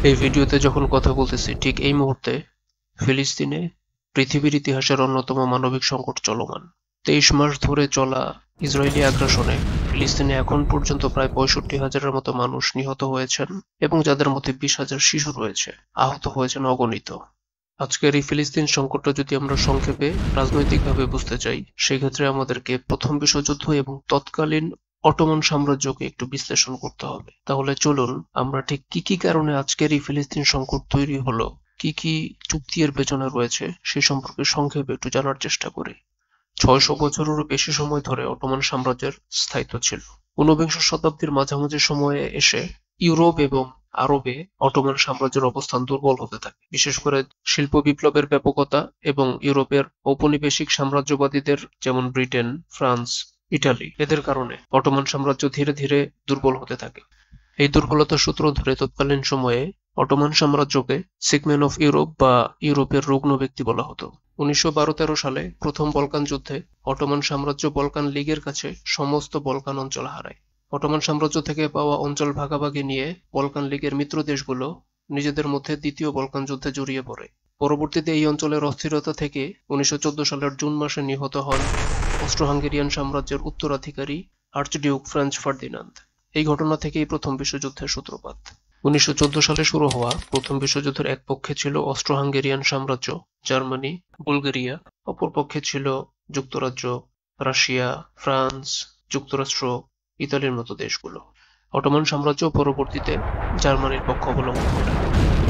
এই ভিডিওতে যখন কথা বলতেছি ঠিক এই মুহূর্তে ফিলিস্তিনে পৃথিবীর ইতিহাসের অন্যতম মানবিক সংকট চলমান। 23 মাস ধরে চলা ইসরায়েলি আগ্রাসনে ফিলিস্তিনে এখন পর্যন্ত প্রায় 65,000-এর মতো মানুষ নিহত হয়েছেন এবং যাদের মধ্যে 20,000 শিশু রয়েছে। আহত হয়েছেন অগণিত। আজকের এই ফিলিস্তিন সংকটটা যদি আমরা সংক্ষেপে রাজনৈতিকভাবে বুঝতে চাই, সেক্ষেত্রে আমাদেরকে প্রথম বিশ্বযুদ্ধ এবং তৎকালীন অটোমান সাম্রাজ্যকে একটু বিশ্লেষণ করতে হবে। তাহলে চলুন আমরা ঠিক কি কি কারণে আজকের এই ফিলিস্তিন সংকট তৈরি হলো, কি কি চুক্তি এর পেছনে রয়েছে সে সম্পর্কে সংক্ষেপে একটু জানার চেষ্টা করি। 600 বছরেরও বেশি সময় ধরে অটোমান সাম্রাজ্যের স্থায়িত্ব ছিল। ঊনবিংশ শতাব্দীর মাঝামাঝি সময়ে এসে ইউরোপ এবং আরবে অটোমান সাম্রাজ্যের অবস্থান দুর্বল হতে থাকে। বিশেষ করে শিল্প বিপ্লবের ব্যাপকতা এবং ইউরোপের ঔপনিবেশিক সাম্রাজ্যবাদীদের যেমন ব্রিটেন, ফ্রান্স, ইটালি এদের কারণে অটোমান সাম্রাজ্য ধীরে ধীরে দুর্বল হতে থাকে। এই দুর্বলতার সূত্র ধরে তৎকালীন সময়ে অটোমান সাম্রাজ্যকে সিগমেন অফ ইউরোপ বা ইউরোপের রুগ্ন ব্যক্তি বলা হতো। 1912-13 সালে প্রথম বলকান যুদ্ধে অটোমান সাম্রাজ্য বলকান লীগের কাছে সমস্ত বলকান অঞ্চল হারায়। অটোমান সাম্রাজ্য থেকে পাওয়া অঞ্চল ভাগাভাগি নিয়ে বলকান লীগের মিত্র দেশগুলো নিজেদের মধ্যে দ্বিতীয় বলকান যুদ্ধে জড়িয়ে পড়ে। পরবর্তীতে এই অঞ্চলের অস্থিরতা থেকে 1914 সালের জুন মাসে নিহত হন অস্ট্রো-হাঙ্গেরিয়ান সাম্রাজ্যের উত্তরাধিকারী আর্চডিউক ফ্রাঞ্জ ফার্দিনান্দ। এই ঘটনা থেকেই প্রথম বিশ্বযুদ্ধের সূত্রপাত। 1914 সালে শুরু হওয়া প্রথম বিশ্বযুদ্ধের এক পক্ষে ছিল অস্ট্রো-হাঙ্গেরিয়ান সাম্রাজ্য, জার্মানি, বুলগেরিয়া, অপর পক্ষে ছিল যুক্তরাজ্য, রাশিয়া, ফ্রান্স, যুক্তরাষ্ট্র, ইতালির মতো দেশগুলো। অটোমান সাম্রাজ্য পরবর্তীতে জার্মানির পক্ষ অবলম্বন করে।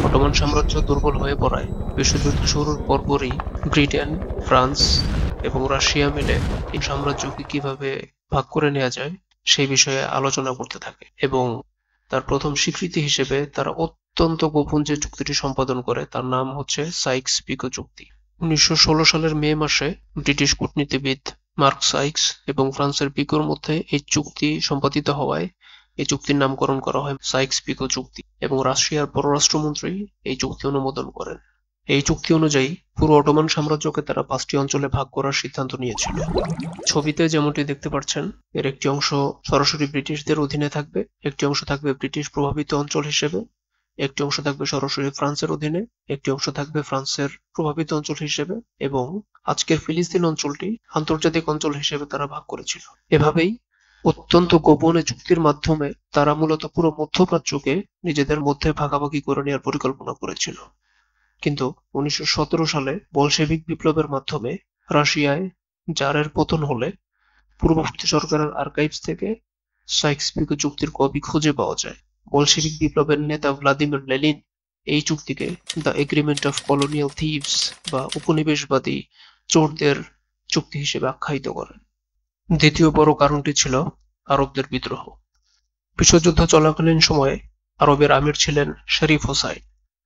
অটোমান সাম্রাজ্য দুর্বল হয়ে পড়ায় বিশ্বযুদ্ধ শুরুর পরপরই ব্রিটেন, ফ্রান্স এবং রাশিয়া মিলে এই সাম্রাজ্যকে কিভাবে ভাগ করে নেওয়া যায় সেই বিষয়ে আলোচনা করতে থাকে এবং তার প্রথম স্বীকৃতি হিসেবে তারা অত্যন্ত গোপন যে চুক্তিটি সম্পাদন করে তার নাম হচ্ছে সাইক্স-পিকো চুক্তি। 1916 সালের মে মাসে ব্রিটিশ কূটনীতিবিদ মার্ক সাইক্স এবং ফ্রান্সের পিকোর মধ্যে এই চুক্তি সম্পাদিত হওয়ায় এই চুক্তির নামকরণ করা হয় সাইক্স-পিকো চুক্তি এবং রাশিয়ার পররাষ্ট্রমন্ত্রী এই চুক্তি অনুমোদন করেন। এই চুক্তি অনুযায়ী পুরো অটোমান সাম্রাজ্যকে তারা 5টি অঞ্চলে ভাগ করার সিদ্ধান্ত নিয়েছিল। ছবিতে যেমনটি দেখতে পাচ্ছেন, এর একটি অংশ সরাসরি ব্রিটিশদের অধীনে থাকবে, একটি অংশ থাকবে ব্রিটিশ প্রভাবিত অঞ্চল হিসেবে, একটি অংশ থাকবে সরাসরি ফ্রান্সের অধীনে, একটি অংশ থাকবে ফ্রান্সের প্রভাবিত অঞ্চল হিসেবে এবং আজকের ফিলিস্তিন অঞ্চলটি আন্তর্জাতিক অঞ্চল হিসেবে তারা ভাগ করেছিল। এভাবেই অত্যন্ত গোপনে চুক্তির মাধ্যমে তারা মূলত পুরো মধ্যপ্রাচ্যকে নিজেদের মধ্যে ভাগাভাগি করে নেওয়ার পরিকল্পনা করেছিল। কিন্তু 1917 সালে বলশেভিক বিপ্লবের মাধ্যমে রাশিয়ায় জারের পতন হলে পূর্ববর্তী সরকারের আর্কাইভস থেকে সাইক্স-পিকো চুক্তির কপি খুঁজে পাওয়া যায়। বলশেভিক বিপ্লবের নেতা ভ্লাদিমির লেনিন এই চুক্তিকে the agreement of colonial thieves বা উপনিবেশবাদী চোরদের চুক্তি হিসেবে আখ্যায়িত করেন। দ্বিতীয় বড় কারণটি ছিল আরবদের বিদ্রোহ। বিশ্বযুদ্ধ চলাকালীন সময়ে আরবের আমির ছিলেন শরীফ হোসাইন।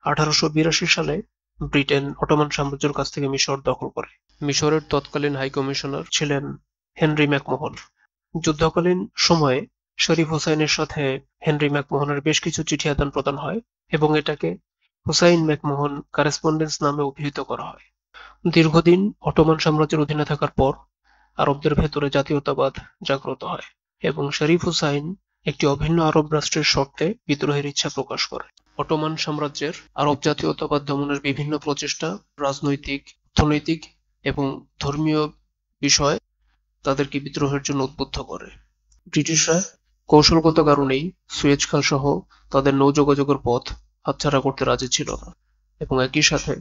1882 সালে ব্রিটেন অটোমান সাম্রাজ্যের কাছ থেকে মিশর দখল করে। মিশরের তৎকালীন হাই কমিশনার ছিলেন হেনরি ম্যাকমোহন। যুদ্ধকালীন সময়ে শরীফ হোসাইনের সাথে হেনরি ম্যাকমোহনের বেশ কিছু চিঠি আদান প্রদান হয় এবং এটাকে হুসাইন ম্যাকমোহন কারেসপন্ডেন্স নামে অভিহিত করা হয়। দীর্ঘদিন অটোমান সাম্রাজ্যের অধীনে থাকার পর আরবদের ভেতরে জাতীয়তাবাদ জাগ্রত হয় এবং শরীফ হুসাইন একটি অভিন্ন আরব রাষ্ট্রের শর্তে বিদ্রোহের ইচ্ছা প্রকাশ করে। অটোমান সাম্রাজ্যের আরব জাতীয়তাবাদ দমনের বিভিন্ন প্রচেষ্টা রাজনৈতিক, অর্থনৈতিক এবং ধর্মীয় বিষয় তাদেরকে বিদ্রোহের জন্য উদ্বুদ্ধ করে। ব্রিটিশরা কৌশলগত কারণেই সুয়েজ খাল সহ তাদের নৌ-যোগাযোগের পথ হাতছাড়া করতে রাজি ছিল না এবং একই সাথে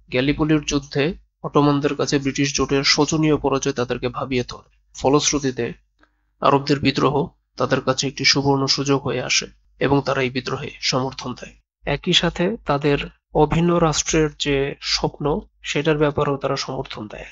গ্যালিপোলির যুদ্ধে অটোমানদের কাছে ব্রিটিশ জোটের শোচনীয় পরাজয় তাদেরকে ভাবিয়ে তোলে। ফলশ্রুতিতে আরবদের বিদ্রোহ তাদের কাছে একটি সুবর্ণ সুযোগ হয়ে আসে এবং তারা এই বিদ্রোহে সমর্থন দেয়। একই সাথে তাদের অভিন্ন রাষ্ট্রের যে স্বপ্ন সেটার ব্যাপারেও তারা সমর্থন দেয়।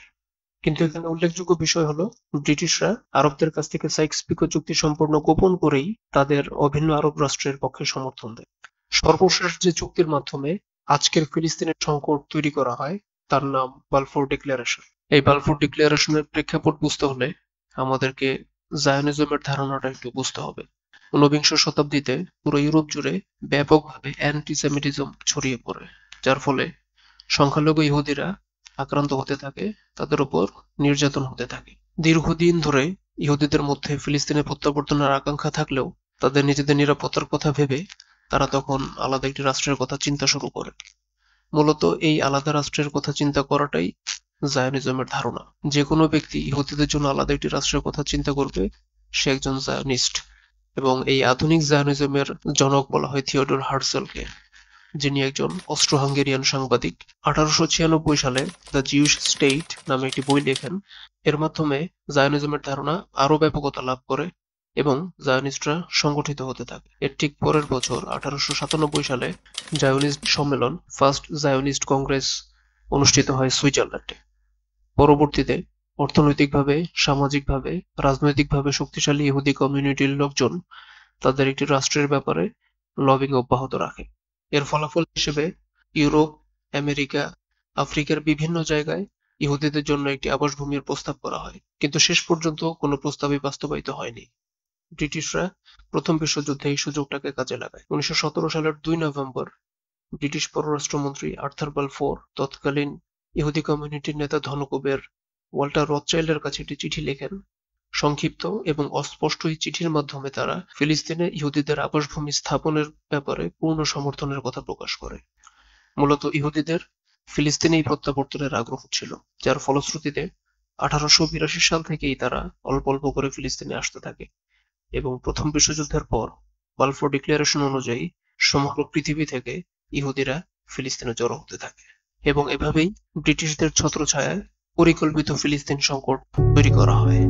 কিন্তু এখানে উল্লেখযোগ্য বিষয় হলো ব্রিটিশরা আরবদের কাছ থেকে সাইক্স-পিকো চুক্তি সম্পূর্ণ গোপন করেই তাদের অভিন্ন আরব রাষ্ট্রের পক্ষে সমর্থন দেয়। সর্বশেষ যে চুক্তির মাধ্যমে আজকের ফিলিস্তিনের সংকট তৈরি করা হয় তার নাম বালফোর ডিক্লারেশন। এই বালফোর ডিক্লারেশনের প্রেক্ষাপট বুঝতে হলে আমাদেরকে জায়নিজমের ধারণাটা একটু বুঝতে হবে। ঊনবিংশ শতাব্দীতে পুরো ইউরোপ জুড়ে ব্যাপকভাবে অ্যান্টিসেমিটিজম ছড়িয়ে পড়ে, যার ফলে সংখ্যালঘু ইহুদিরা আক্রান্ত হতে থাকে, তাদের উপর নির্যাতন হতে থাকে। দীর্ঘদিন ধরে ইহুদিদের মধ্যে ফিলিস্তিনে প্রত্যাবর্তনের আকাঙ্ক্ষা থাকলেও তাদের নিজেদের নিরাপত্তার কথা ভেবে তারা তখন আলাদা একটি রাষ্ট্রের কথা চিন্তা শুরু করে। মূলত এই আলাদা রাষ্ট্রের কথা চিন্তা করাটাই জায়নিজমের ধারণা। যে কোনো ব্যক্তি ইহুদিদের জন্য আলাদা একটি রাষ্ট্রের কথা চিন্তা করবে, সে একজন জায়নিস্ট। এবং এই আধুনিক জায়নিজমের জনক বলা হয় থিওডর হার্টজেলকে, যিনি একজন অস্ট্রো-হাঙ্গেরিয়ান সাংবাদিক। 1896 সালে দ্য জিউস স্টেট নামে একটি বই লেখেন। এর মাধ্যমে জায়নিজমের ধারণা আরো ব্যাপকতা লাভ করে এবং জায়নিস্টরা সংগঠিত হতে থাকে। এর ঠিক পরের বছর 1897 সালে জায়নিস্ট সম্মেলন, ফার্স্ট জায়নিস্ট কংগ্রেস অনুষ্ঠিত হয় সুইজারল্যান্ডে। পরবর্তীতে অর্থনৈতিকভাবে, সামাজিকভাবে, রাজনৈতিকভাবে শক্তিশালী ইহুদি কমিউনিটির লোকজন তাদের একটি রাষ্ট্রের ব্যাপারে লবিং অব্যাহত রাখে। এর ফলাফল হিসেবে ইউরোপ, আমেরিকা, আফ্রিকার বিভিন্ন জায়গায় ইহুদিদের জন্য একটি আবাসভূমির প্রস্তাব করা হয়, কিন্তু শেষ পর্যন্ত কোনো প্রস্তাবই বাস্তবায়িত হয়নি। ব্রিটিশরা প্রথম বিশ্বযুদ্ধে এই সুযোগটাকে কাজে লাগায়। 1917 সালের 2 নভেম্বর ব্রিটিশ পররাষ্ট্রমন্ত্রী আর্থার বালফোর তৎকালীন ইহুদি কমিউনিটির নেতা ধনকুবের ওয়াল্টার রথচাইল্ডের কাছে একটি চিঠি লেখেন। সংক্ষিপ্ত এবং অস্পষ্ট এই চিঠির মাধ্যমে তারা ফিলিস্তিনে ইহুদিদের আবাসভূমি স্থাপনের ব্যাপারে পূর্ণ সমর্থনের কথা প্রকাশ করে। মূলত ইহুদিদের ফিলিস্তিনেই প্রত্যাবর্তনের আগ্রহ ছিল, যার ফলশ্রুতিতে 1882 সাল থেকেই তারা অল্প অল্প করে ফিলিস্তিনে আসতে থাকে এবং প্রথম বিশ্বযুদ্ধের পর বালফোর ডিক্লারেশন অনুযায়ী সমগ্র পৃথিবী থেকে ইহুদিরা ফিলিস্তিনে জড়ো হতে থাকে এবং এভাবেই ব্রিটিশদের ছত্রছায়ায় পরিকল্পিত ফিলিস্তিন সংকট তৈরি করা হয়।